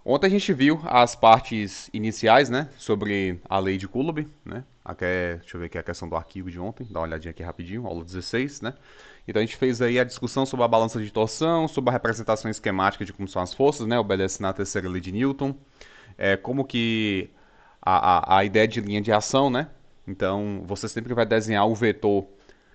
Ontem a gente viu as partes iniciais, né, sobre a lei de Coulomb, né? Deixa eu ver aqui a questão do arquivo de ontem, dá uma olhadinha aqui rapidinho, aula 16, né? Então a gente fez aí a discussão sobre a balança de torção, sobre a representação esquemática de como são as forças, né, obedecendo à terceira lei de Newton, como que a ideia de linha de ação, né? Então você sempre vai desenhar o vetor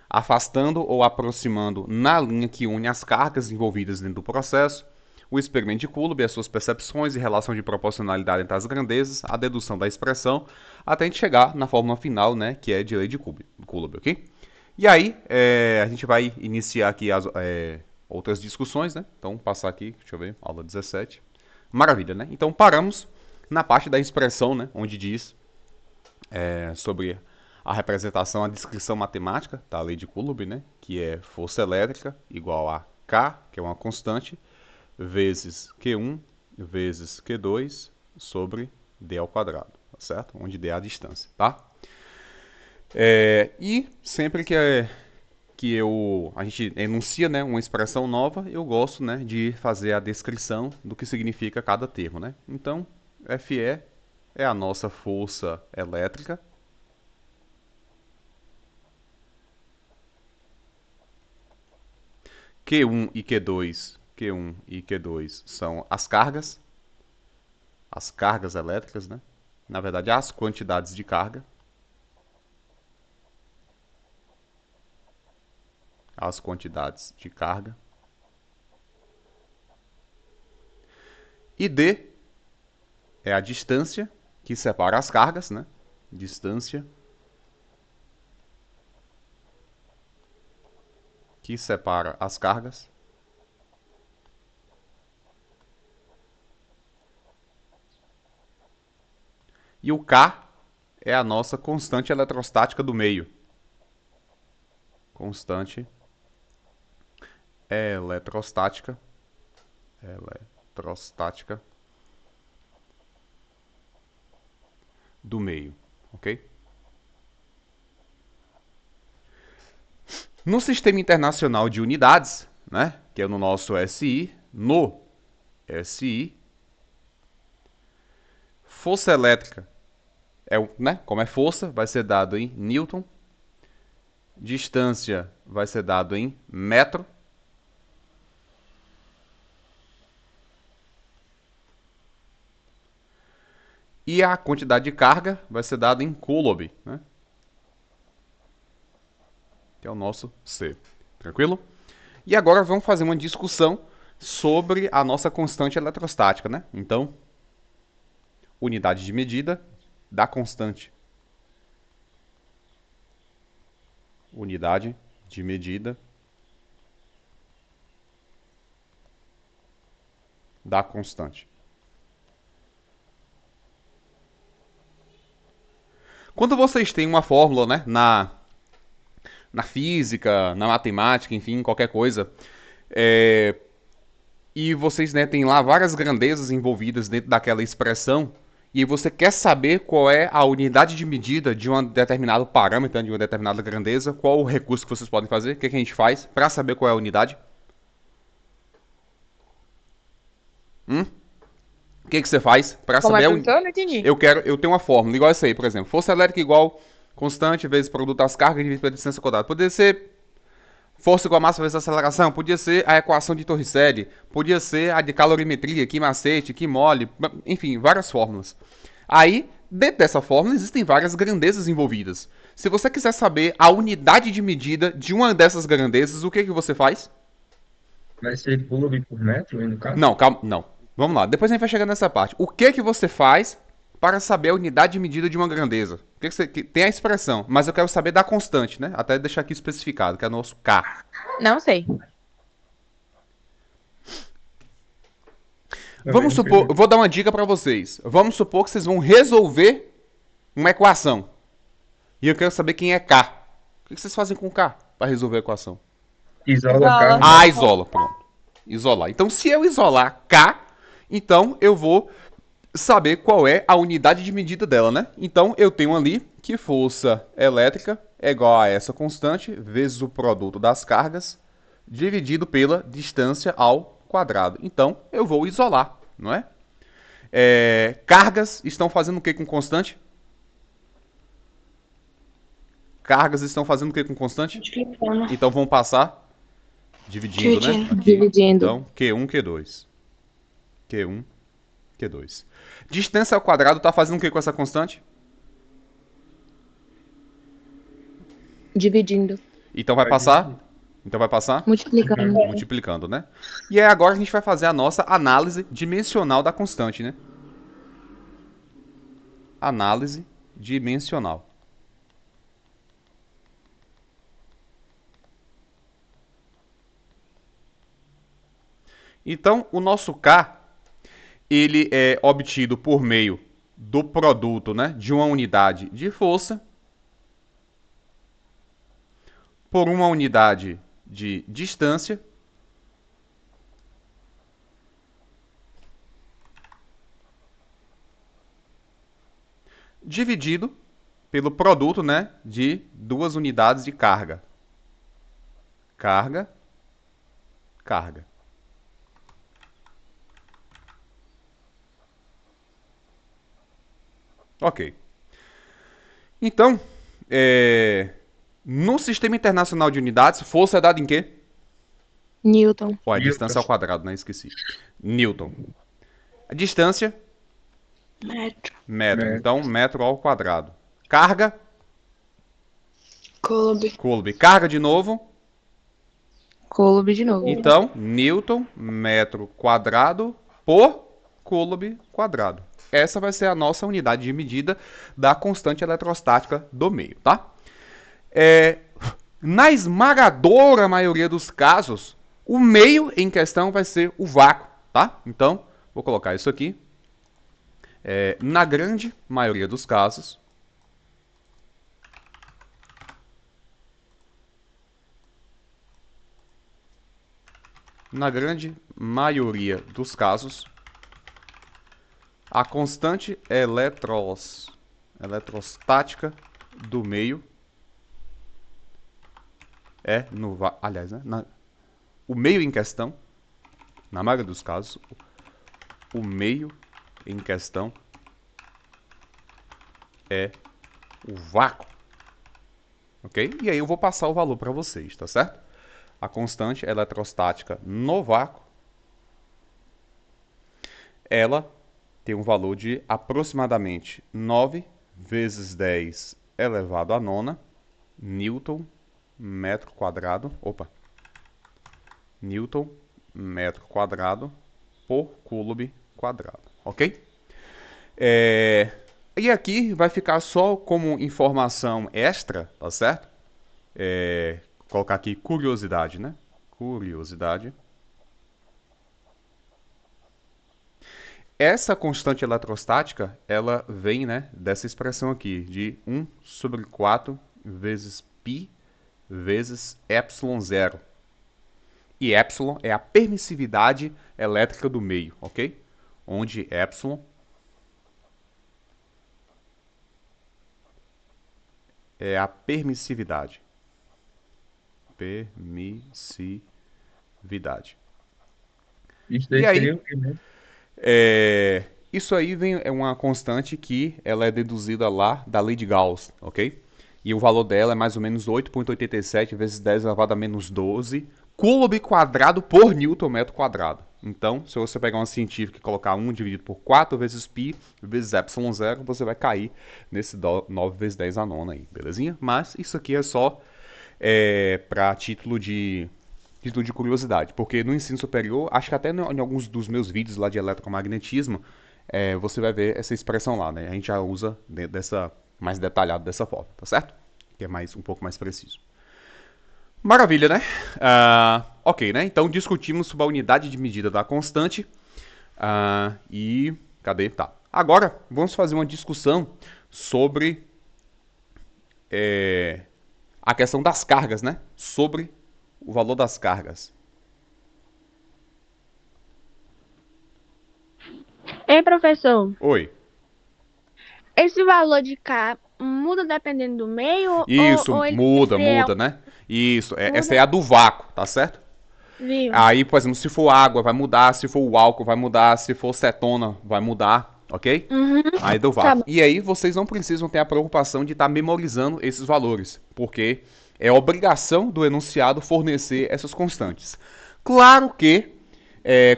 afastando ou aproximando na linha que une as cargas envolvidas dentro do processo, o experimento de Coulomb e as suas percepções e relação de proporcionalidade entre as grandezas, a dedução da expressão, até a gente chegar na fórmula final, né, que é de lei de Coulomb, ok? E aí, a gente vai iniciar aqui as outras discussões, né? Então, passar aqui, deixa eu ver, aula 17. Maravilha, né? Então, paramos na parte da expressão, né, onde diz sobre a representação, a descrição matemática da lei de Coulomb, né, que é força elétrica igual a K, que é uma constante, vezes Q1 vezes Q2 sobre D ao quadrado, tá certo? Onde D é a distância, tá? E sempre que a gente enuncia, né, uma expressão nova, eu gosto, né, de fazer a descrição do que significa cada termo, né? Então, Fe é a nossa força elétrica. Q1 e Q2 são as cargas elétricas, né? Na verdade, as quantidades de carga, as quantidades de carga. E D é a distância que separa as cargas, né? Distância que separa as cargas. E o K é a nossa constante eletrostática do meio. Constante eletrostática. Eletrostática do meio, ok? No Sistema Internacional de Unidades, né, que é no nosso SI, força elétrica né, como é força, vai ser dado em Newton, distância vai ser dado em metro, e a quantidade de carga vai ser dada em Coulomb, né, que é o nosso C. Tranquilo? E agora vamos fazer uma discussão sobre a nossa constante eletrostática, né? Então, unidade de medida da constante. Unidade de medida da constante. Quando vocês têm uma fórmula, né, na física, na matemática, enfim, qualquer coisa, e vocês, né, têm lá várias grandezas envolvidas dentro daquela expressão, e você quer saber qual é a unidade de medida de um determinado parâmetro, de uma determinada grandeza, qual o recurso que vocês podem fazer, o que a gente faz para saber qual é a unidade? O que você faz para Como é saber que perguntou? Não entendi. eu tenho uma fórmula igual essa aí, por exemplo, força elétrica igual constante vezes produto das cargas dividido pela distância quadrada. Poderia ser força igual a massa vezes aceleração, podia ser a equação de Torricelli, podia ser a de calorimetria, que macete, que mole, enfim, várias fórmulas. Aí, dentro dessa fórmula, existem várias grandezas envolvidas. Se você quiser saber a unidade de medida de uma dessas grandezas, o que, que você faz? Vai ser Coulomb por metro, aí no caso? Não, calma, não. Vamos lá, depois a gente vai chegar nessa parte. O que, que você faz para saber a unidade de medida de uma grandeza? O que, que você tem a expressão, mas eu quero saber da constante, né? Até deixar aqui especificado, que é o nosso K. Não sei. Também Vamos não sei. supor, eu vou dar uma dica para vocês. Vamos supor que vocês vão resolver uma equação. E eu quero saber quem é K. O que vocês fazem com K para resolver a equação? Isola K, Isola. no Ah, caso. isola, pronto. Isolar. Então, se eu isolar K, então eu vou saber qual é a unidade de medida dela, né? Então, eu tenho ali que força elétrica é igual a essa constante vezes o produto das cargas dividido pela distância ao quadrado. Então, eu vou isolar, não é? Cargas estão fazendo o que com constante? Cargas estão fazendo o que com constante? Multiplicando. Então vão passar dividindo, né? Dividindo. Aqui. Dividindo. Então, Q1, Q2. Q1, Q2. Distância ao quadrado está fazendo o que com essa constante? Dividindo. Então vai passar? Então vai passar? Multiplicando. Multiplicando, né? E aí agora a gente vai fazer a nossa análise dimensional da constante, né? Análise dimensional. Então, o nosso K, ele é obtido por meio do produto, né, de uma unidade de força por uma unidade de distância dividido pelo produto, né, de duas unidades de carga. Carga, carga. Ok. Então, no Sistema Internacional de Unidades, força é dada em quê? Newton. Ó, a Newton. distância ao quadrado, né? Esqueci. Newton. A distância? Metro. Metro. Metro. Então, metro ao quadrado. Carga? Coulomb. Coulomb. Carga de novo? Coulomb de novo. Então, Newton, metro quadrado por Coulomb quadrado. Essa vai ser a nossa unidade de medida da constante eletrostática do meio, tá? Na esmagadora maioria dos casos, o meio em questão vai ser o vácuo, tá? Então, vou colocar isso aqui. Na grande maioria dos casos, a constante eletrostática do meio o meio em questão, na maioria dos casos, o meio em questão é o vácuo. Ok? E aí eu vou passar o valor para vocês, tá certo? A constante eletrostática no vácuo, ela tem um valor de aproximadamente 9 vezes 10 elevado à nona Newton metro quadrado. Newton metro quadrado por Coulomb quadrado. Ok? E aqui vai ficar só como informação extra, tá certo? Colocar aqui curiosidade, né? Curiosidade. Essa constante eletrostática, ela vem, né, dessa expressão aqui, de 1 sobre 4 vezes π vezes ε0. E ε é a permissividade elétrica do meio, ok? Onde ε é a permissividade. Permissividade. Isso daí E aí, seria o quê, né? isso aí é uma constante que ela é deduzida lá da lei de Gauss, ok? E o valor dela é mais ou menos 8,87 vezes 10 elevado a menos 12 Coulomb quadrado por Newton metro quadrado. Então, se você pegar uma científica e colocar 1 dividido por 4 vezes π vezes ε0, você vai cair nesse 9 vezes 10 a nona aí, belezinha? Mas isso aqui é só para título de curiosidade, porque no ensino superior, acho que até em alguns dos meus vídeos lá de eletromagnetismo, você vai ver essa expressão lá, né? A gente já usa mais detalhado dessa forma, tá certo? Que é um pouco mais preciso. Maravilha, né? Ok, né? Então discutimos sobre a unidade de medida da constante. E cadê? Tá. Agora vamos fazer uma discussão sobre a questão das cargas, né? Sobre o valor das cargas. Ei, professor, Oi. esse valor de K muda dependendo do meio Isso, ou ele muda, sempre né? Isso, essa muda? é a do vácuo, tá certo? Viu? Aí, por exemplo, se for água, vai mudar. Se for o álcool, vai mudar. Se for cetona, vai mudar. Ok? Uhum. Aí deu Tá vago. bom. E aí vocês não precisam ter a preocupação de estar memorizando esses valores, porque é obrigação do enunciado fornecer essas constantes. Claro que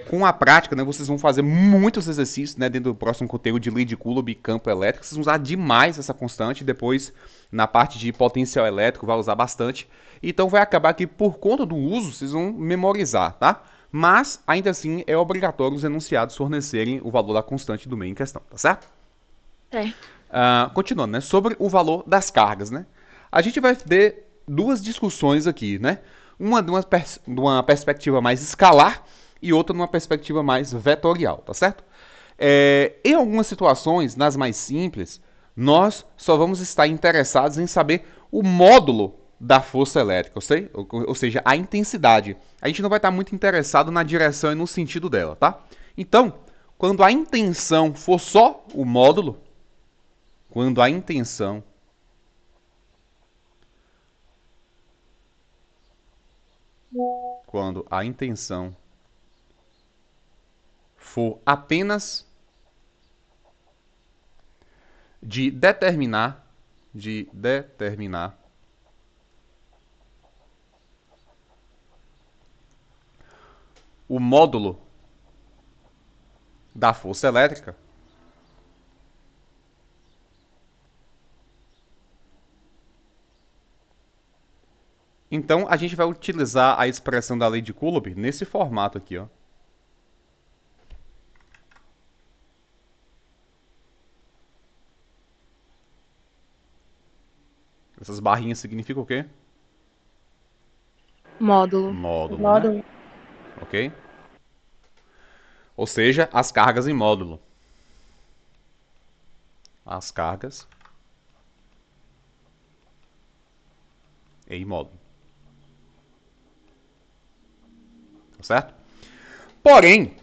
com a prática, né, vocês vão fazer muitos exercícios, né, dentro do próximo conteúdo de lead Coulomb e campo elétrico. Vocês vão usar demais essa constante. Depois, na parte de potencial elétrico, vai usar bastante. Então, vai acabar que, por conta do uso, vocês vão memorizar, tá? Mas, ainda assim, é obrigatório os enunciados fornecerem o valor da constante do meio em questão, tá certo? É. Continuando, né? Sobre o valor das cargas, né? A gente vai ter duas discussões aqui, né? Uma de uma perspectiva mais escalar e outra numa perspectiva mais vetorial, tá certo? Em algumas situações, nas mais simples, nós só vamos estar interessados em saber o módulo da força elétrica, ou seja, a intensidade. A gente não vai estar muito interessado na direção e no sentido dela, tá? Então, quando a intenção for só o módulo, quando a intenção for apenas de determinar o módulo da força elétrica, então a gente vai utilizar a expressão da lei de Coulomb nesse formato aqui, ó. Essas barrinhas significam o quê? Módulo. Módulo, né? Módulo. Ok? Ou seja, as cargas em módulo. As cargas em módulo. Tá certo? Porém,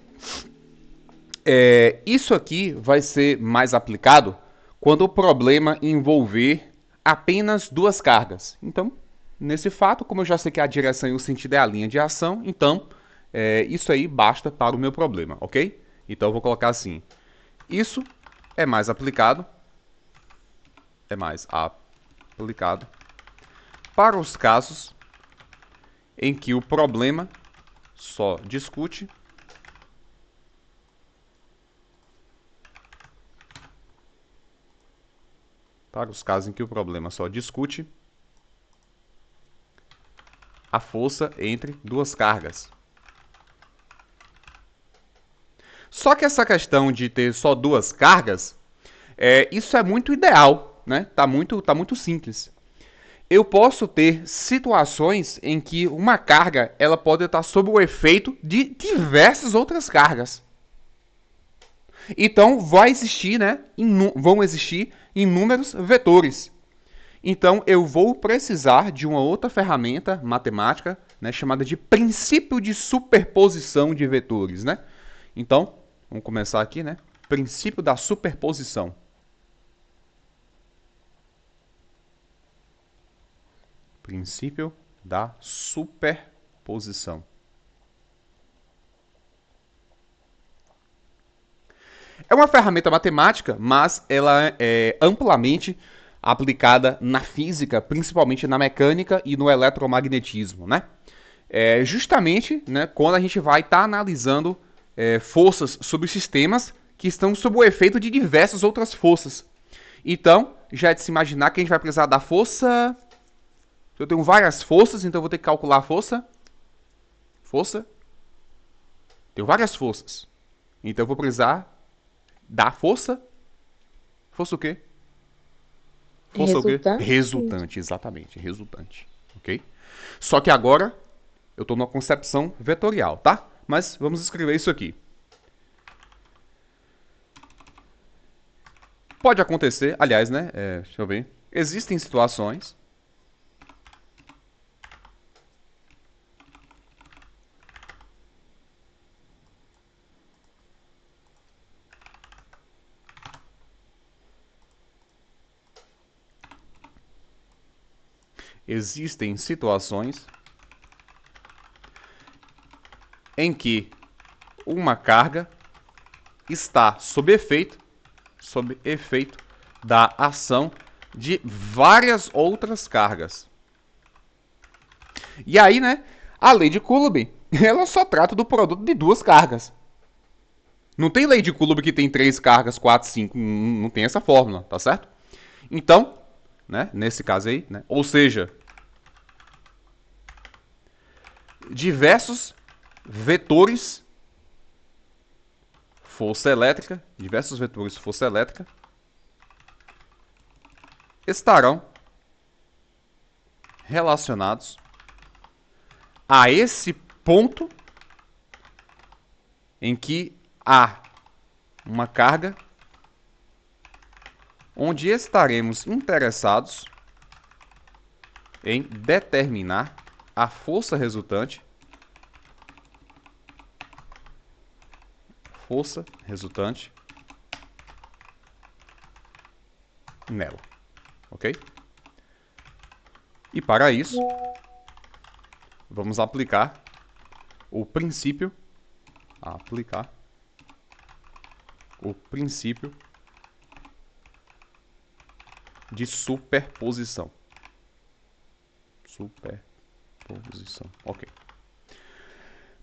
isso aqui vai ser mais aplicado quando o problema envolver apenas duas cargas. Então, nesse fato, como eu já sei que a direção e o sentido é a linha de ação, então isso aí basta para o meu problema, ok? Então eu vou colocar assim: isso é mais aplicado para os casos em que o problema só discute a força entre duas cargas. Só que essa questão de ter só duas cargas, isso é muito ideal, né? Tá muito simples. Eu posso ter situações em que uma carga ela pode estar sob o efeito de diversas outras cargas. Então vai existir, né? Vão existir inúmeros vetores. Então eu vou precisar de uma outra ferramenta matemática, né, chamada de princípio de superposição de vetores, né? Então vamos começar aqui, né? Princípio da superposição. Princípio da superposição. É uma ferramenta matemática, mas ela é amplamente aplicada na física, principalmente na mecânica e no eletromagnetismo, né? Justamente, né, quando a gente vai estar analisando forças sobre sistemas que estão sob o efeito de diversas outras forças. Então, já é de se imaginar que a gente vai precisar da força. Eu tenho várias forças, então eu vou ter que calcular a força. Tenho várias forças. Então eu vou precisar da força. Força o quê? Força o quê? Resultante. Resultante, exatamente. Resultante. Ok? Só que agora eu estou numa concepção vetorial, tá? Mas vamos escrever isso aqui. Pode acontecer, aliás, né? Deixa eu ver. Existem situações em que uma carga está sob efeito da ação de várias outras cargas. E aí, né, a lei de Coulomb, ela só trata do produto de duas cargas. Não tem lei de Coulomb que tem 3 cargas, 4, 5, não tem essa fórmula, tá certo? Então, né, nesse caso aí, né, ou seja, diversos vetores força elétrica estarão relacionados a esse ponto em que há uma carga onde estaremos interessados em determinar a força resultante nela, ok? E para isso, vamos aplicar o princípio de superposição. Ok.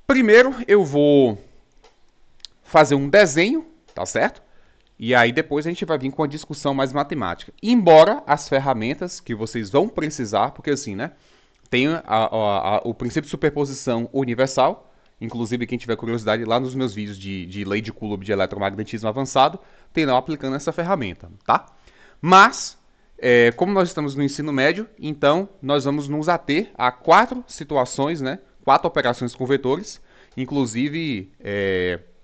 Primeiro eu vou fazer um desenho, tá certo? E aí depois a gente vai vir com a discussão mais matemática. Embora as ferramentas que vocês vão precisar, porque assim, né? Tem o princípio de superposição universal. Inclusive, quem tiver curiosidade, lá nos meus vídeos de lei de Coulomb de eletromagnetismo avançado, tem lá aplicando essa ferramenta, tá? Mas, como nós estamos no ensino médio, então nós vamos nos ater a 4 situações, né? 4 operações com vetores. Inclusive,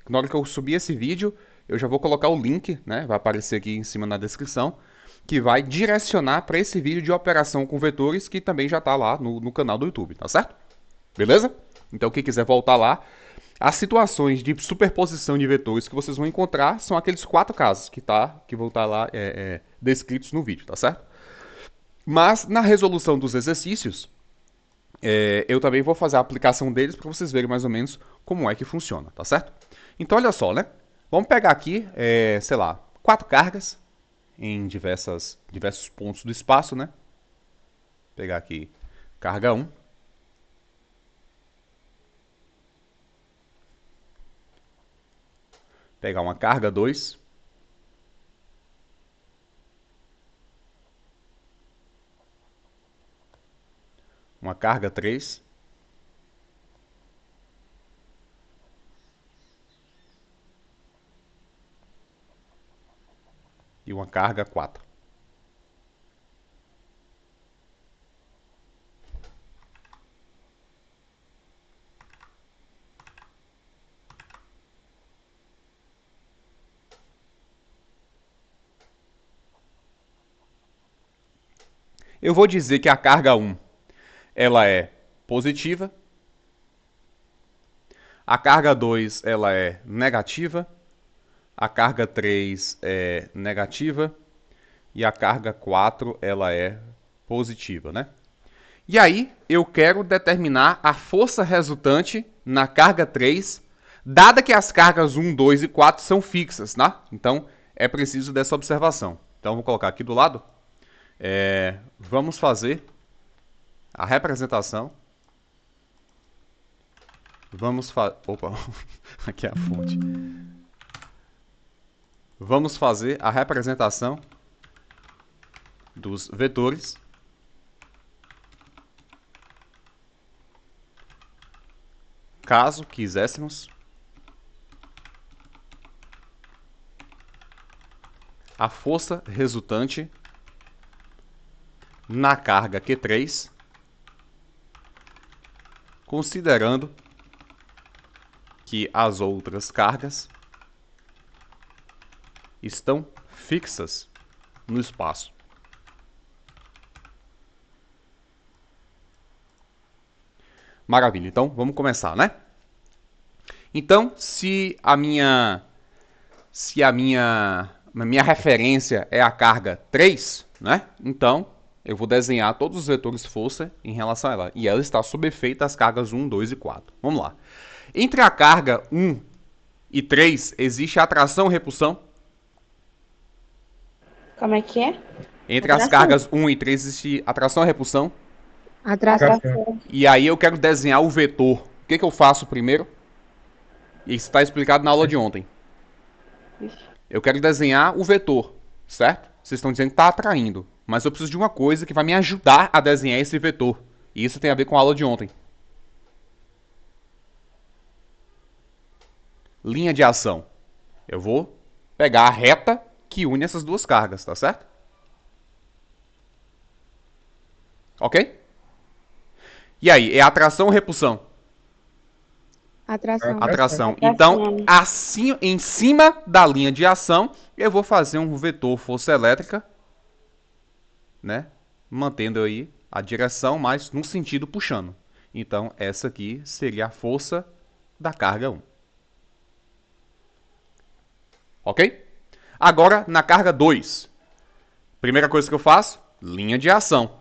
na hora que eu subir esse vídeo, eu já vou colocar o link, né? Vai aparecer aqui em cima na descrição, que vai direcionar para esse vídeo de operação com vetores, que também já está lá no canal do YouTube, tá certo? Beleza? Então, quem quiser voltar lá, as situações de superposição de vetores que vocês vão encontrar são aqueles 4 casos que vão estar lá descritos no vídeo, tá certo? Mas, na resolução dos exercícios, eu também vou fazer a aplicação deles para vocês verem mais ou menos como é que funciona, tá certo? Então, olha só, né? Vamos pegar aqui, sei lá, 4 cargas em diversos pontos do espaço, né? Vou pegar aqui carga 1. Pegar uma carga 2. Uma carga 3. E uma carga 4. Eu vou dizer que a carga 1 ela é positiva. A carga 2 ela é negativa. A carga 3 é negativa. E a carga 4 ela é positiva, né? E aí, eu quero determinar a força resultante na carga 3, dada que as cargas 1, 2 e 4 são fixas, tá? Então, é preciso dessa observação. Então, vou colocar aqui do lado. Vamos fazer a representação. Opa, aqui é a fonte. Vamos fazer a representação dos vetores caso quiséssemos a força resultante na carga Q3, considerando que as outras cargas estão fixas no espaço. Maravilha, então vamos começar, né? Então, se a minha referência é a carga 3, né? Então, eu vou desenhar todos os vetores força em relação a ela. E ela está sob efeito das cargas 1, 2 e 4. Vamos lá. Entre a carga 1 e 3, existe atração ou repulsão? Como é que é? Entre as Atração. cargas 1 e 3 existe atração ou repulsão? Atração. Atração. E aí eu quero desenhar o vetor. O que eu faço primeiro? Isso está explicado na aula de ontem. Eu quero desenhar o vetor, certo? Vocês estão dizendo que está atraindo. Mas eu preciso de uma coisa que vai me ajudar a desenhar esse vetor. E isso tem a ver com a aula de ontem. Linha de ação. Eu vou pegar a reta que une essas duas cargas, tá certo? Ok? E aí, é atração ou repulsão? Atração. Atração. Atração. Então, assim, em cima da linha de ação, eu vou fazer um vetor força elétrica, né? Mantendo aí a direção, mas no sentido puxando. Então, essa aqui seria a força da carga 1. Ok? Agora, na carga 2. Primeira coisa que eu faço, linha de ação.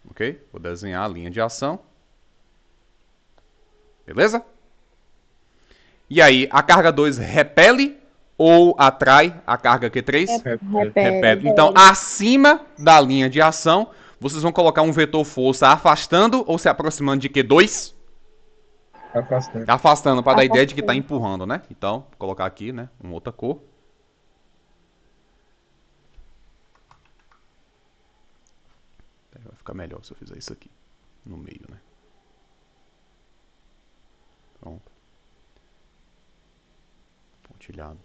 Ok? Vou desenhar a linha de ação. Beleza? E aí, a carga 2 repele ou atrai a carga Q3? Repele. Então, acima da linha de ação, vocês vão colocar um vetor força afastando ou se aproximando de Q2? Afastando. Afastando, para dar a ideia de que está empurrando, né? Então, vou colocar aqui, né? Uma outra cor. Vai ficar melhor se eu fizer isso aqui, no meio, né? Pronto. Pontilhado.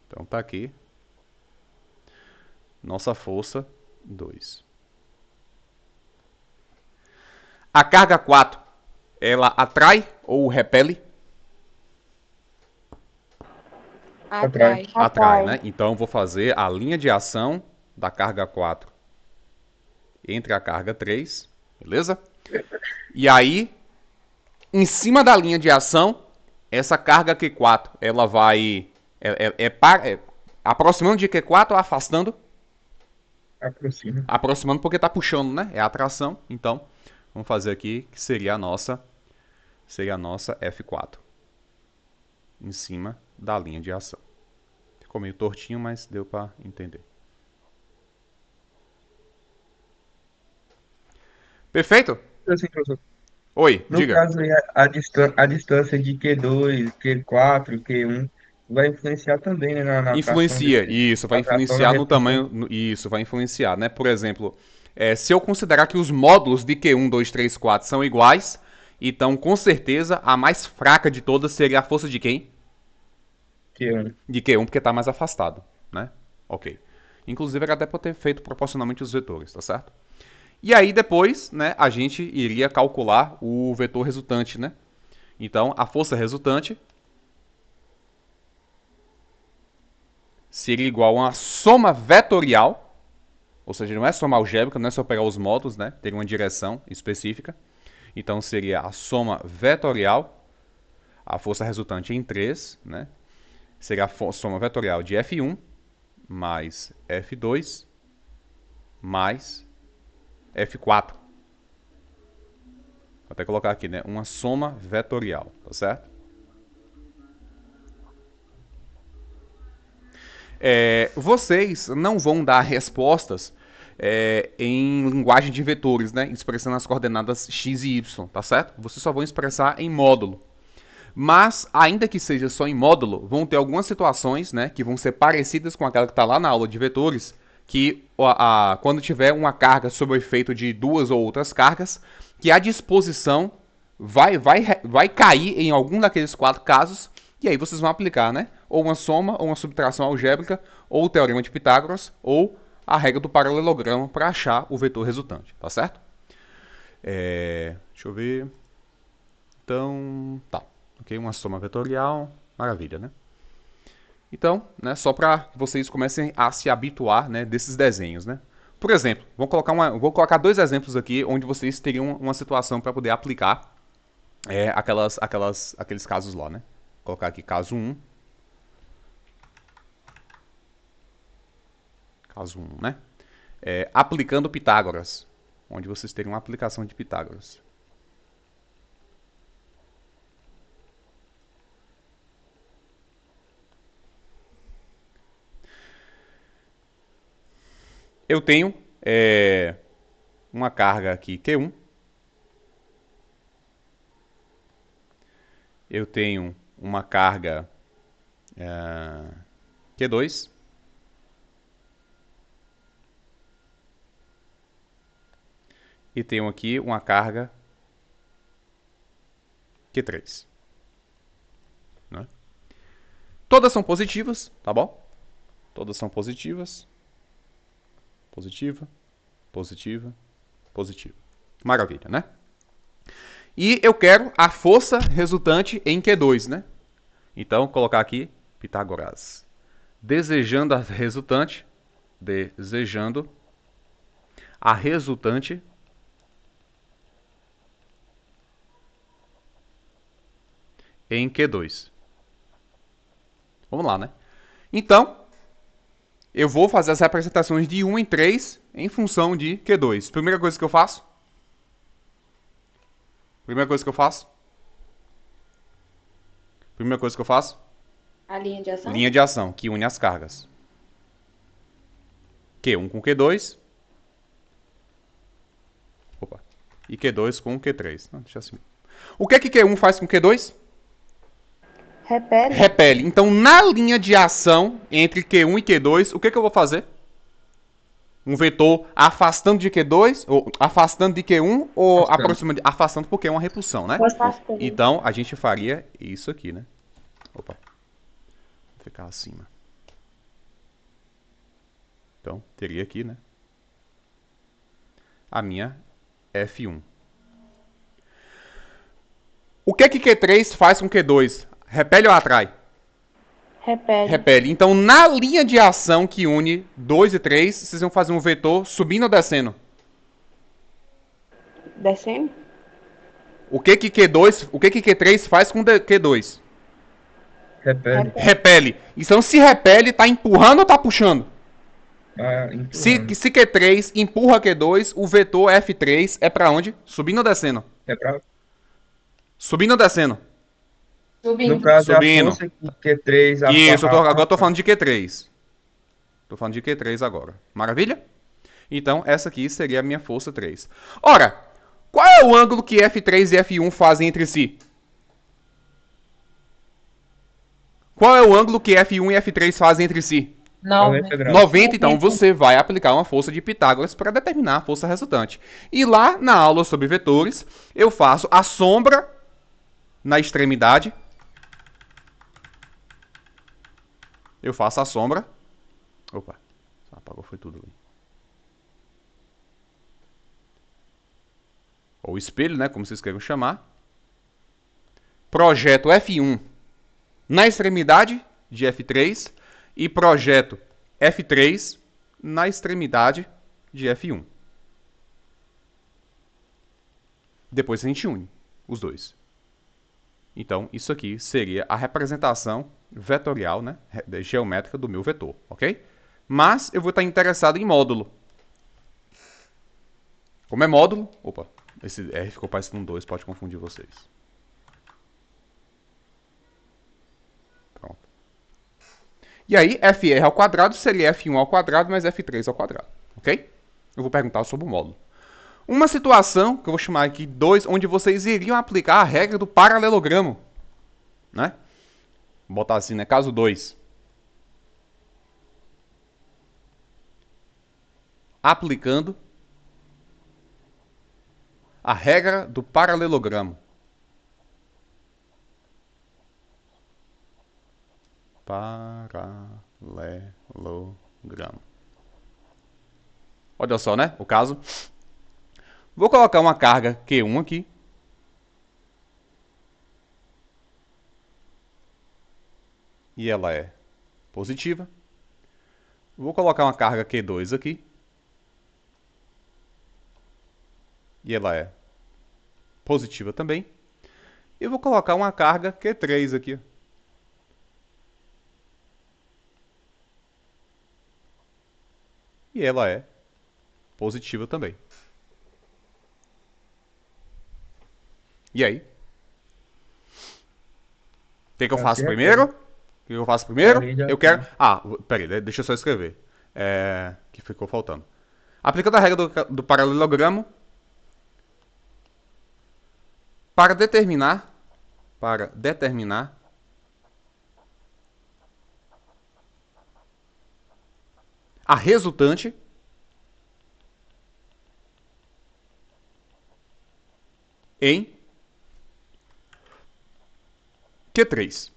Então tá aqui. Nossa força 2. A carga 4, ela atrai ou repele? Atrai. Atrai, né? Então eu vou fazer a linha de ação da carga 4 entre a carga 3, beleza? E aí, em cima da linha de ação, essa carga Q4, ela vai aproximando de Q4 ou afastando? Aproxima. Aproximando porque está puxando, né? É a atração. Então, vamos fazer aqui que seria a nossa F4 em cima da linha de ação. Ficou meio tortinho, mas deu para entender. Perfeito? Assim, professor. Oi, No diga. caso, aí, a distância de Q2, Q4, Q1 vai influenciar também, né, na atração Influencia, isso, vai atração na influenciar no repulsão. tamanho, isso, vai influenciar, né? Por exemplo, se eu considerar que os módulos de Q1, 2, 3, 4 são iguais, então com certeza a mais fraca de todas seria a força de quem? Q1. De Q1, porque está mais afastado, né? Ok. Inclusive, era até para ter feito proporcionalmente os vetores, tá certo? E aí depois, né, a gente iria calcular o vetor resultante, né? Então, a força resultante seria igual a uma soma vetorial, ou seja, não é soma algébrica, não é só pegar os módulos, né? Teria uma direção específica. Então, seria a soma vetorial, a força resultante em 3, né? Seria a soma vetorial de F1 mais F2 mais F4. Vou até colocar aqui, né? Uma soma vetorial, tá certo? Vocês não vão dar respostas em linguagem de vetores, né? Expressando as coordenadas x e y, tá certo? Vocês só vão expressar em módulo. Mas, ainda que seja só em módulo, vão ter algumas situações, né, que vão ser parecidas com aquela que está lá na aula de vetores, que quando tiver uma carga sob o efeito de duas ou outras cargas, que a disposição vai cair em algum daqueles 4 casos, e aí vocês vão aplicar, né, ou uma soma, ou uma subtração algébrica, ou o teorema de Pitágoras, ou a regra do paralelogramo para achar o vetor resultante, tá certo? Deixa eu ver. Então, tá. Ok, uma soma vetorial, maravilha, né? Então, né, só para vocês comecem a se habituar, né, desses desenhos, né? Por exemplo, vou colocar 2 exemplos aqui onde vocês teriam uma situação para poder aplicar aqueles casos lá, né? Vou colocar aqui caso 1. Caso 1, né? Aplicando Pitágoras. onde vocês teriam uma aplicação de Pitágoras. Eu tenho uma carga aqui Q1. Eu tenho uma carga Q2. E tenho aqui uma carga Q3. Né? Todas são positivas, tá bom? Todas são positivas. Positiva, positiva, positiva. Maravilha, né? E eu quero a força resultante em Q2, né? Então, vou colocar aqui Pitágoras. Desejando a resultante em Q2. Vamos lá, né? Então, eu vou fazer as representações de 1 em 3 em função de Q2. Primeira coisa que eu faço. A linha de ação? Linha de ação, que une as cargas. Q1 com Q2. Opa. E Q2 com Q3. Não, deixa assim. O que é que Q1 faz com Q2? Repele. Repele. Então, na linha de ação entre Q1 e Q2, o que eu vou fazer? Um vetor afastando de Q2, ou afastando de Q1, ou aproximando de... Afastando porque é uma repulsão, né? Afastando. Então, a gente faria isso aqui, né? Opa. Vou ficar acima. Então, teria aqui, né? A minha F1. O que Q3 faz com Q2? Repele ou atrai? Repele. Repele. Então, na linha de ação que une 2 e 3, vocês vão fazer um vetor subindo ou descendo? Descendo. O que Q3 faz com Q2? Repele. Repele. Então, se repele, tá empurrando ou tá puxando? Se Empurrando. Q3 empurra Q2, o vetor F3 é pra onde? Subindo ou descendo? É pra... Subindo ou descendo? Subindo. No caso, Subindo. é a força que Q3... Isso, agora eu tô falando de Q3. Tô falando de Q3 agora. Maravilha? Então, essa aqui seria a minha força 3. Ora, qual é o ângulo que F3 e F1 fazem entre si? Qual é o ângulo que F1 e F3 fazem entre si? 90 graus. 90, então você vai aplicar uma força de Pitágoras para determinar a força resultante. E lá na aula sobre vetores, eu faço a sombra na extremidade. Eu faço a sombra. Opa, apagou foi tudo ali. Ou espelho, né, como vocês queiram chamar. Projeto F1 na extremidade de F3 e projeto F3 na extremidade de F1. Depois a gente une os dois. Então, isso aqui seria a representação vetorial, né, geométrica do meu vetor, ok? Mas eu vou estar interessado em módulo. Como é módulo... Opa, esse R ficou parecendo um 2, pode confundir vocês. Pronto. E aí, FR ao quadrado seria F1 ao quadrado mais F3 ao quadrado, ok? Eu vou perguntar sobre o módulo. Uma situação, que eu vou chamar aqui 2, onde vocês iriam aplicar a regra do paralelogramo, né? Vou botar assim, né? Caso 2. Aplicando a regra do paralelogramo. Paralelogramo. Olha só, né? O caso. Vou colocar uma carga Q1 aqui. E ela é positiva. Vou colocar uma carga Q2 aqui. E ela é positiva também. E vou colocar uma carga Q3 aqui. E ela é positiva também. E aí? O que que eu Tá faço certo. primeiro? O que eu faço primeiro? A lei de Eu quero... ação. Ah, peraí, deixa eu só escrever. Que ficou faltando. Aplicando a regra do paralelogramo para determinar a resultante em Q3.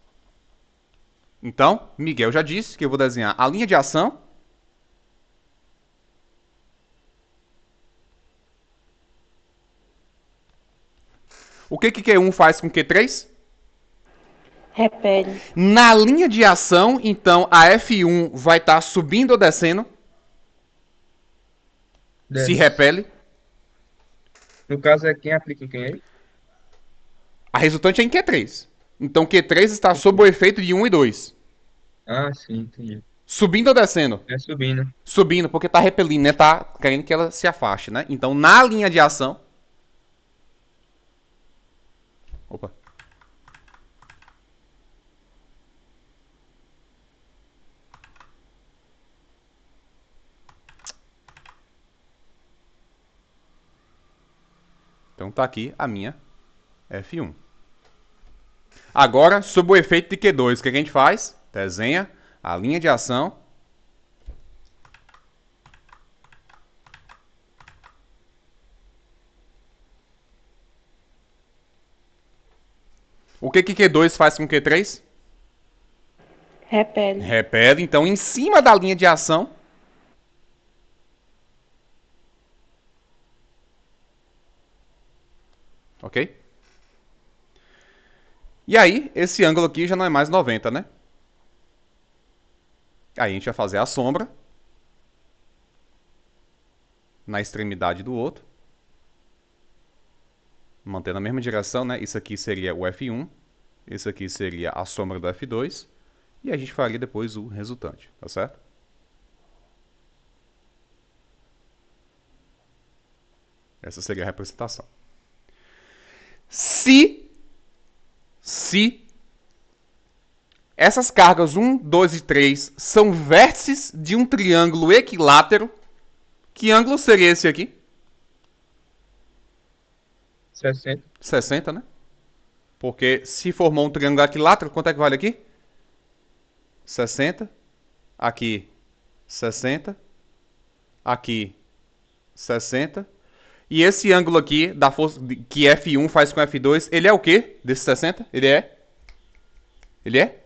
Então, Miguel já disse que eu vou desenhar a linha de ação. O que Q1 faz com Q3? Repele. Na linha de ação, então, a F1 vai estar subindo ou descendo? Se Desce. repele. No caso é quem aplica em quem aí? A resultante é em Q3. Então, Q3 está sob o efeito de 1 e 2. Ah, sim, entendi. Subindo ou descendo? É subindo. Subindo, porque tá repelindo, né? Tá querendo que ela se afaste, né? Então, na linha de ação... Opa. Então, tá aqui a minha F1. Agora, sob o efeito de Q2, o que a gente faz? Desenha a linha de ação. O que Q2 faz com Q3? Repele. Repele. Então, em cima da linha de ação... Ok? E aí, esse ângulo aqui já não é mais 90, né? Aí a gente vai fazer a sombra na extremidade do outro. Mantendo a mesma direção, né? Isso aqui seria o F1. Isso aqui seria a sombra do F2. E a gente faria depois o resultante, tá certo? Essa seria a representação. Se essas cargas 1, 2 e 3 são vértices de um triângulo equilátero, que ângulo seria esse aqui? 60. 60, né? Porque se formou um triângulo equilátero, quanto é que vale aqui? 60. Aqui, 60. Aqui, 60. E esse ângulo aqui, da força que F1 faz com F2, ele é o quê? Desse 60? Ele é?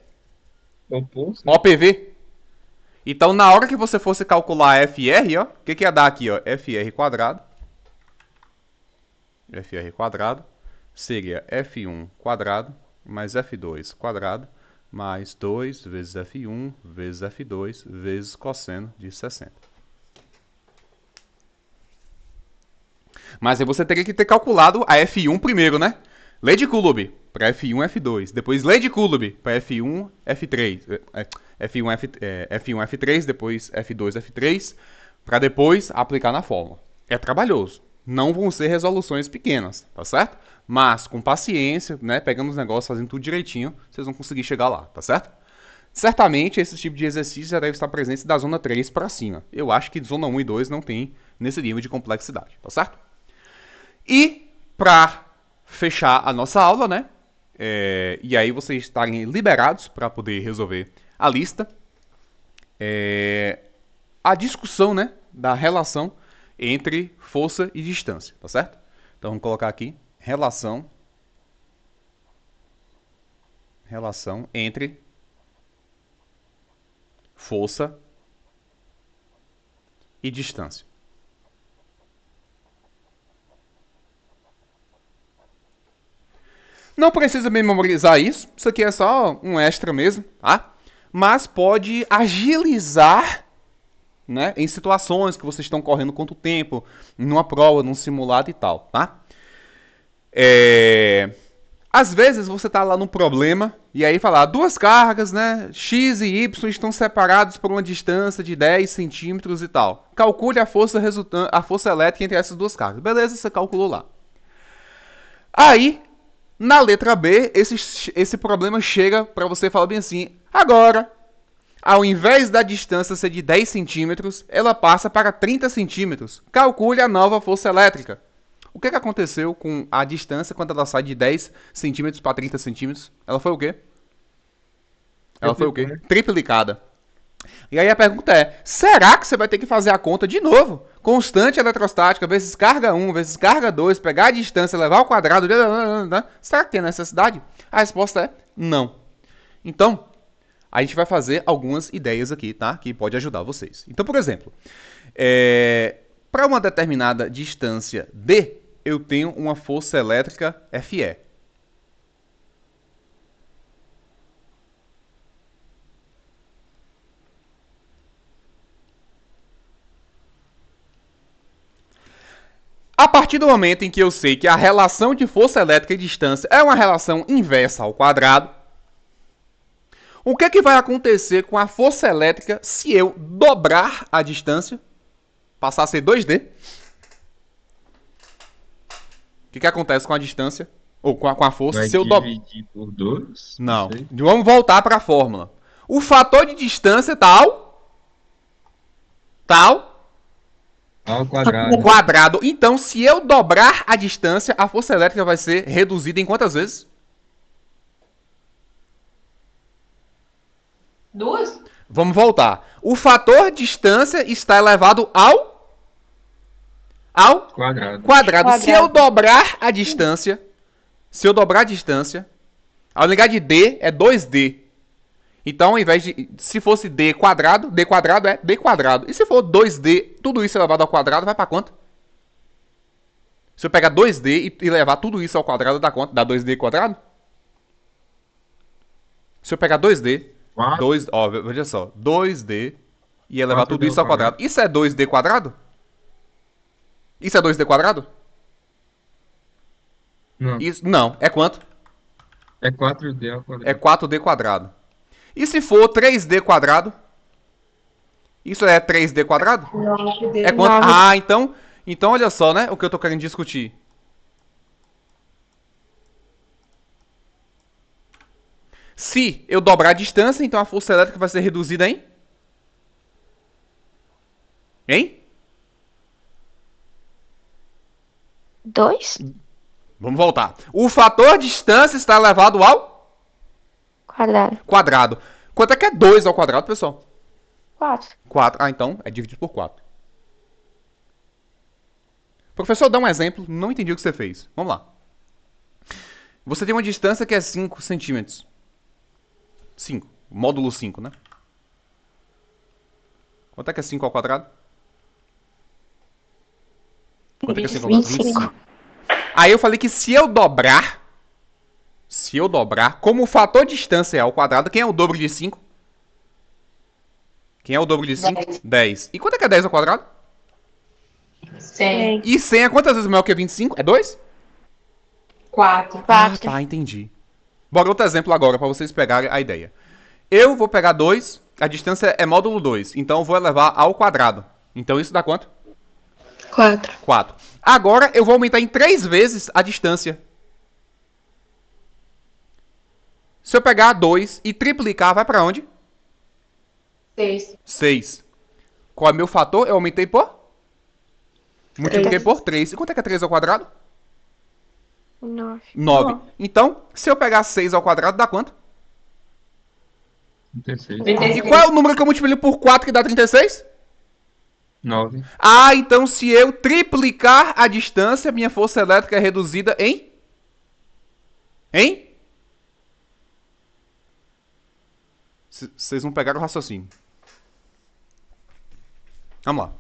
Oposto. OPV. Então, na hora que você fosse calcular FR, ó, o que ia dar aqui, ó? FR quadrado. FR quadrado seria F1 quadrado mais F2 quadrado mais 2 vezes F1 vezes F2 vezes cosseno de 60. Mas aí você teria que ter calculado a F1 primeiro, né? Lei de Coulomb para F1 F2. Depois lei de Coulomb para F1 F3. F1 F3, depois F2 F3, para depois aplicar na fórmula. É trabalhoso. Não vão ser resoluções pequenas, tá certo? Mas com paciência, né, pegando os negócios, fazendo tudo direitinho, vocês vão conseguir chegar lá, tá certo? Certamente esse tipo de exercício já deve estar presente da zona 3 para cima. Eu acho que zona 1 e 2 não tem nesse nível de complexidade, tá certo? E para fechar a nossa aula, né? E aí vocês estarem liberados para poder resolver a lista, a discussão, né, da relação entre força e distância, tá certo? Então vamos colocar aqui relação entre força e distância. Não precisa memorizar isso, isso aqui é só um extra mesmo, tá? Mas pode agilizar, né, em situações que vocês estão correndo quanto tempo, numa prova, num simulado e tal, tá? Às vezes você tá lá no problema e aí fala, duas cargas, né, X e Y estão separados por uma distância de 10 centímetros e tal. Calcule a força elétrica entre essas duas cargas. Beleza, você calculou lá. Aí Na letra B, esse problema chega para você e fala bem assim: agora, ao invés da distância ser de 10 centímetros, ela passa para 30 centímetros. Calcule a nova força elétrica. O que aconteceu com a distância quando ela sai de 10 centímetros para 30 centímetros? Ela foi o quê? Ela foi o quê? Triplicada. E aí a pergunta é, será que você vai ter que fazer a conta de novo? Constante eletrostática vezes carga 1 vezes carga 2, pegar a distância, levar ao quadrado. Será que tem necessidade? A resposta é não. Então, a gente vai fazer algumas ideias aqui, tá? Que pode ajudar vocês. Então, por exemplo, para uma determinada distância D, eu tenho uma força elétrica Fe. A partir do momento em que eu sei que a relação de força elétrica e distância é uma relação inversa ao quadrado, o que vai acontecer com a força elétrica se eu dobrar a distância, passar a ser 2D? O que acontece com a distância? Ou com a força Vai se eu dobrar? dividir por 2? Não. Vamos voltar para a fórmula. O fator de distância tal Ao quadrado. quadrado. Então, se eu dobrar a distância, a força elétrica vai ser reduzida em quantas vezes? 2? Vamos voltar. O fator distância está elevado ao Quadrado. quadrado. Se eu dobrar a distância, ao ligar de D é 2D. Então, ao invés de, se fosse D quadrado é D quadrado. E se for 2D, tudo isso elevado ao quadrado, vai para quanto? Se eu pegar 2D e levar tudo isso ao quadrado, dá quanto? Dá 2D quadrado? Se eu pegar 2D, veja só, 2D e elevar tudo isso ao quadrado. Isso é 2D quadrado? Isso é 2D quadrado? Não. Isso, não, é quanto? É 4D ao quadrado. É 4D quadrado. E se for 3D quadrado? Isso é 3D quadrado? É quanto? Ah, então olha só, né? O que eu tô querendo discutir. Se eu dobrar a distância, então a força elétrica vai ser reduzida em? Hein? 2? Vamos voltar. O fator distância está elevado ao? Quadrado. Quanto é que é 2 ao quadrado, pessoal? 4. 4. Ah, então é dividido por 4. Professor, dá um exemplo. Não entendi o que você fez. Vamos lá. Você tem uma distância que é 5 centímetros. 5. Módulo 5, né? Quanto é que é 5 ao quadrado? Quanto é que é 5 ao quadrado? 25. Aí eu falei que se eu dobrar, como o fator distância é ao quadrado, quem é o dobro de 5? Quem é o dobro de 5? 10. E quanto é que é 10 ao quadrado? 100. E 100 é quantas vezes maior que 25? É 2? 4. Ah, tá, entendi. Bora outro exemplo agora, para vocês pegarem a ideia. Eu vou pegar 2, a distância é módulo 2, então eu vou elevar ao quadrado. Então isso dá quanto? 4. 4. Agora eu vou aumentar em 3 vezes a distância. Se eu pegar 2 e triplicar, vai para onde? 6. 6. Qual é o meu fator? Eu aumentei por? Multipliquei 3. por 3. E quanto é que é 3 ao quadrado? 9. 9. Então, se eu pegar 6 ao quadrado, dá quanto? 36. 36. E qual é o número que eu multiplico por 4 que dá 36? 9. Ah, então se eu triplicar a distância, minha força elétrica é reduzida em? Em? Vocês não pegaram o raciocínio. Vamos lá.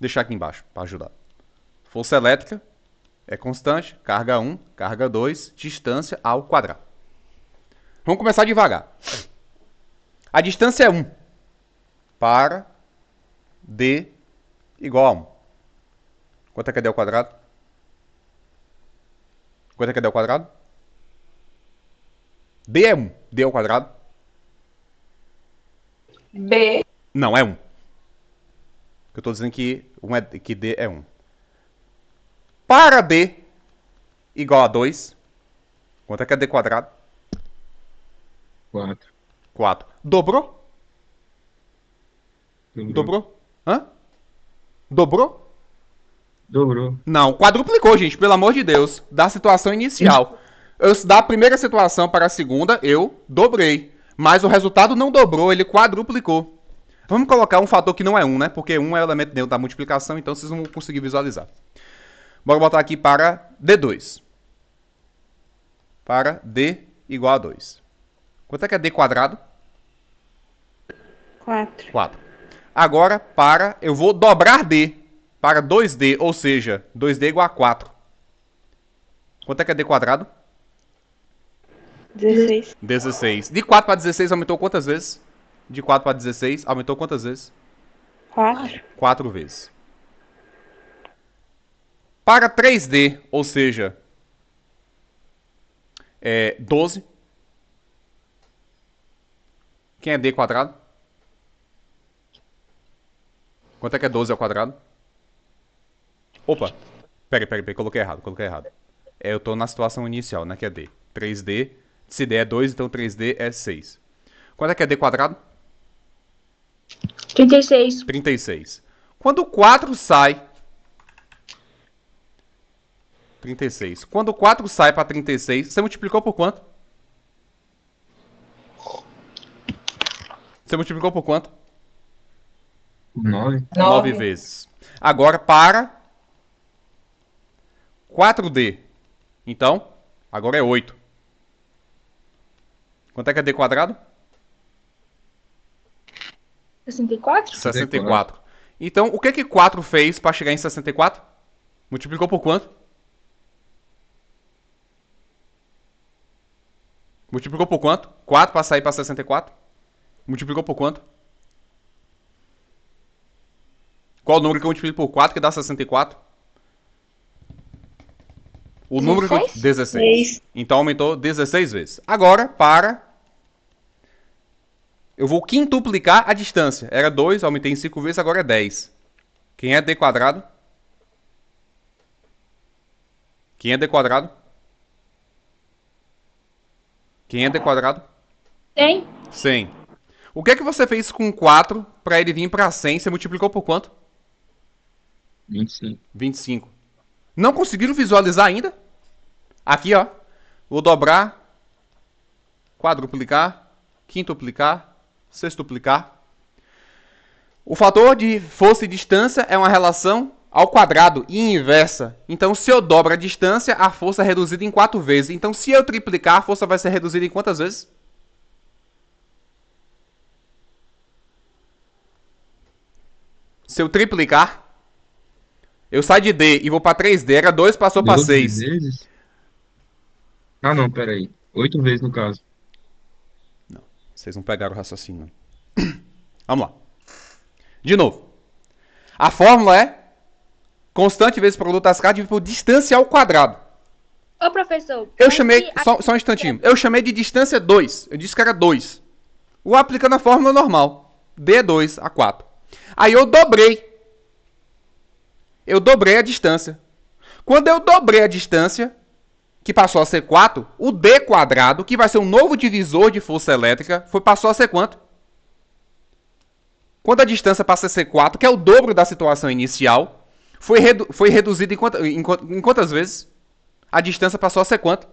Deixar aqui embaixo para ajudar. Força elétrica é constante, carga 1, carga 2, distância ao quadrado. Vamos começar devagar. A distância é 1 para D igual a 1. Quanto é que é D ao quadrado? Quanto é que é D ao quadrado? D é 1. D ao quadrado? B. Não, é 1. Eu estou dizendo que D é 1. Para D igual a 2. Quanto é que é D quadrado? 4. 4. Dobrou? Dobrou? Hã? Dobrou? Dobrou. Não, quadruplicou, gente, pelo amor de Deus. Da situação inicial. Da primeira situação para a segunda, eu dobrei. Mas o resultado não dobrou, ele quadruplicou. Vamos colocar um fator que não é 1, né? Porque 1 é o elemento neutro da multiplicação, então vocês vão conseguir visualizar. Bora botar aqui para D2. Para D igual a 2. Quanto é que é D quadrado? 4. 4. Agora, eu vou dobrar D para 2D, ou seja, 2D igual a 4. Quanto é que é D quadrado? 16. 16. De 4 para 16 aumentou quantas vezes? De 4 para 16 aumentou quantas vezes? 4. 4 vezes. Para 3D, ou seja, 12. Quem é D quadrado? Quanto é que é 12 ao quadrado? Opa, peraí, coloquei errado. Eu tô na situação inicial, né, que é D. 3D, se D é 2, então 3D é 6. Quanto é que é D quadrado? 36. 36. Quando o 4 sai... 36. Quando o 4 sai para 36, você multiplicou por quanto? Você multiplicou por quanto? 9. 9 vezes. Agora para 4D. Então, agora é 8. Quanto é que é D quadrado? 64? 64. Então, o que 4 fez para chegar em 64? Multiplicou por quanto? Multiplicou por quanto? 4 para sair para 64? Multiplicou por quanto? Qual o número que eu multiplico por 4 que dá 64? O número que eu... 16. Então aumentou 16 vezes. Agora, eu vou quintuplicar a distância. Era 2, aumentei em 5 vezes, agora é 10. Quem é D quadrado? Quem é D quadrado? Quem é D quadrado? 100. 100. O que é que você fez com 4 para ele vir para 100? Você multiplicou por quanto? 25. 25. Não conseguiram visualizar ainda? Aqui, ó. Vou dobrar, quadruplicar, quintuplicar, sextuplicar. O fator de força e distância é uma relação ao quadrado e inversa. Então, se eu dobro a distância, a força é reduzida em 4 vezes. Então, se eu triplicar, a força vai ser reduzida em quantas vezes? Se eu triplicar, eu saio de D e vou para 3D, era 2, passou para 6. vezes? Ah, não, peraí. 8 vezes no caso. Não, vocês não pegaram o raciocínio. Vamos lá. De novo. A fórmula é constante vezes produto das casas dividido por distância ao quadrado. Ô, professor. Eu chamei, só um instantinho, eu chamei de distância 2. Eu disse que era 2. Vou aplicando a fórmula normal. D é 2 a 4. Aí eu dobrei. Eu dobrei a distância. Quando eu dobrei a distância, que passou a ser 4, o D quadrado, que vai ser um novo divisor de força elétrica, passou a ser quanto? Quando a distância passa a ser 4, que é o dobro da situação inicial, foi reduzido em quantas vezes? A distância passou a ser quanto?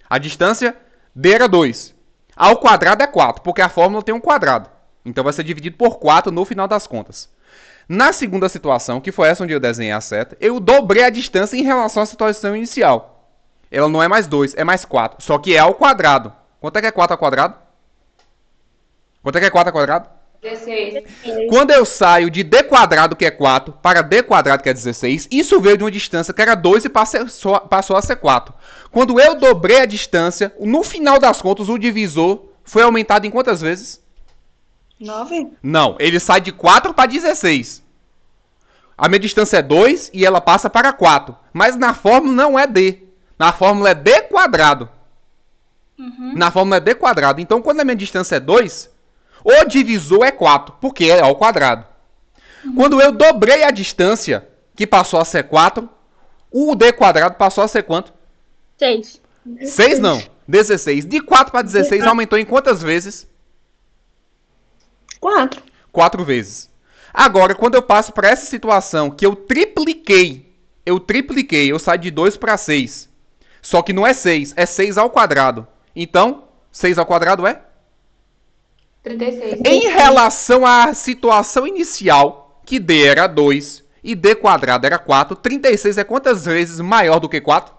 A distância D era 2. Ao quadrado é 4, porque a fórmula tem um quadrado. Então vai ser dividido por 4 no final das contas. Na segunda situação, que foi essa onde eu desenhei a seta, eu dobrei a distância em relação à situação inicial. Ela não é mais 2, é mais 4. Só que é ao quadrado. Quanto é que é 4 ao quadrado? Quanto é que é 4 ao quadrado? 16. Quando eu saio de D quadrado, que é 4, para D quadrado, que é 16, isso veio de uma distância que era 2 e passou a ser 4. Quando eu dobrei a distância, no final das contas, o divisor foi aumentado em quantas vezes? 9? Não, ele sai de 4 para 16. A minha distância é 2 e ela passa para 4. Mas na fórmula não é D. Na fórmula é D quadrado. Na fórmula é D quadrado. Então, quando a minha distância é 2, o divisor é 4, porque é ao quadrado. Quando eu dobrei a distância, que passou a ser 4, O D quadrado passou a ser quanto? 6. 6 não, 16. De 4 para 16 aumentou em quantas vezes? 4. 4 vezes. Agora, quando eu passo para essa situação que eu tripliquei, eu saio de 2 para 6. Só que não é 6, é 6 ao quadrado. Então, 6 ao quadrado é? 36. Em relação à situação inicial, que D era 2 e D quadrado era 4, 36 é quantas vezes maior do que 4?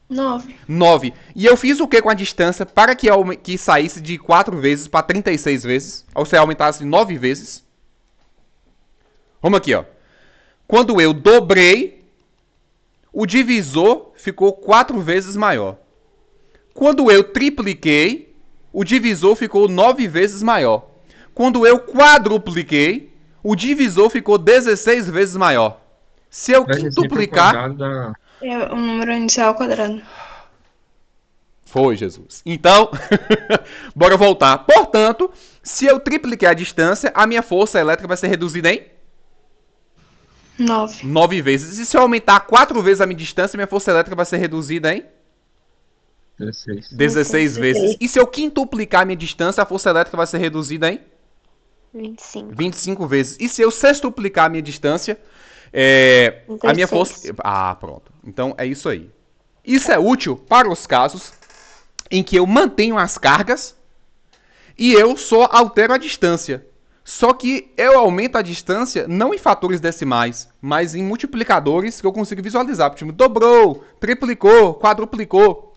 9. 9. E eu fiz o que com a distância para que saísse de 4 vezes para 36 vezes? Ou seja, aumentasse 9 vezes? Vamos aqui, ó. Quando eu dobrei, o divisor ficou 4 vezes maior. Quando eu tripliquei, o divisor ficou 9 vezes maior. Quando eu quadrupliquei, o divisor ficou 16 vezes maior. Se eu Vai ser sempre o quintuplicar... quadrado da... É o número inicial ao quadrado. Foi, Jesus. Então, bora voltar. Portanto, se eu triplicar a distância, a minha força elétrica vai ser reduzida em 9. 9 vezes. E se eu aumentar 4 vezes a minha distância, minha força elétrica vai ser reduzida em 16. 16 vezes. E se eu quintuplicar a minha distância, a força elétrica vai ser reduzida em 25. 25 vezes. E se eu sextuplicar a minha distância, a minha 36. força... Ah, pronto. Então é isso aí. Isso é útil para os casos em que eu mantenho as cargas e eu só altero a distância. Só que eu aumento a distância não em fatores decimais, mas em multiplicadores que eu consigo visualizar. Por exemplo, dobrou, triplicou, quadruplicou.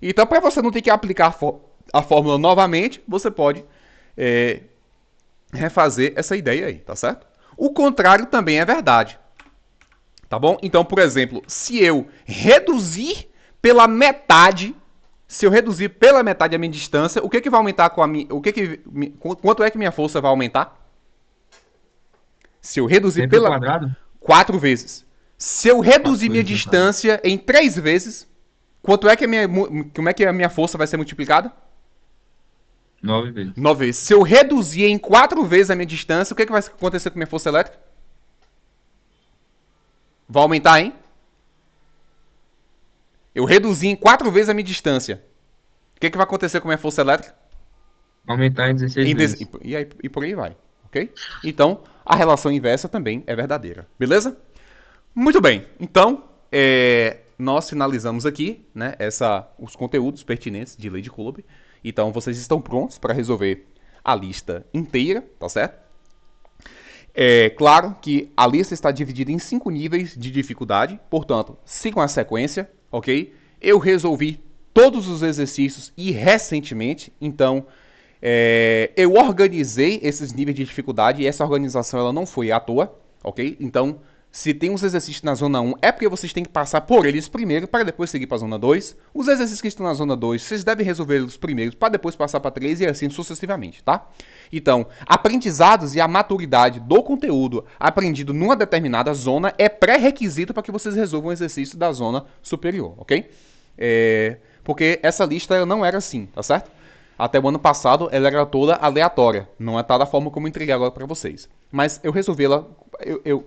Então, para você não ter que aplicar a fórmula novamente, você pode refazer essa ideia aí, tá certo? O contrário também é verdade. Tá bom? Então, por exemplo, se eu reduzir pela metade, a minha distância, o que vai aumentar com a minha, quanto é que minha força vai aumentar? Se eu reduzir Sempre o pela quadrado? 4 vezes. Se eu reduzir 4 minha vezes, distância em 3 vezes, como é que a minha força vai ser multiplicada? 9 vezes. 9 vezes. Se eu reduzir em 4 vezes a minha distância, o que vai acontecer com a minha força elétrica? Vai aumentar, hein? Eu reduzi em 4 vezes a minha distância. O que vai acontecer com a minha força elétrica? Aumentar em 16 vezes. E por aí vai, ok? Então, a relação inversa também é verdadeira, beleza? Muito bem, então, nós finalizamos aqui, né, os conteúdos pertinentes de Lei de Coulomb. Então, vocês estão prontos para resolver a lista inteira, tá certo? É claro que a lista está dividida em 5 níveis de dificuldade, portanto, sigam a sequência, ok? Eu resolvi todos os exercícios e recentemente, então eu organizei esses níveis de dificuldade e essa organização ela não foi à toa, ok? Então, se tem uns exercícios na zona 1, é porque vocês têm que passar por eles primeiro para depois seguir para a zona 2. Os exercícios que estão na zona 2, vocês devem resolver eles primeiro para depois passar para 3 e assim sucessivamente, tá? Então, aprendizados e a maturidade do conteúdo aprendido numa determinada zona é pré-requisito para que vocês resolvam o exercício da zona superior, ok? Porque essa lista não era assim, tá certo? Até o ano passado ela era toda aleatória, não é tal da forma como eu entreguei agora para vocês. Mas eu resolvi ela,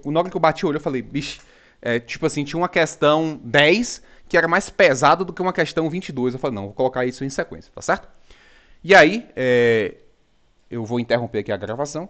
na hora que eu bati o olho eu falei, bicho, tipo assim, tinha uma questão 10 que era mais pesada do que uma questão 22. Eu falei, não, vou colocar isso em sequência, tá certo? E aí, eu vou interromper aqui a gravação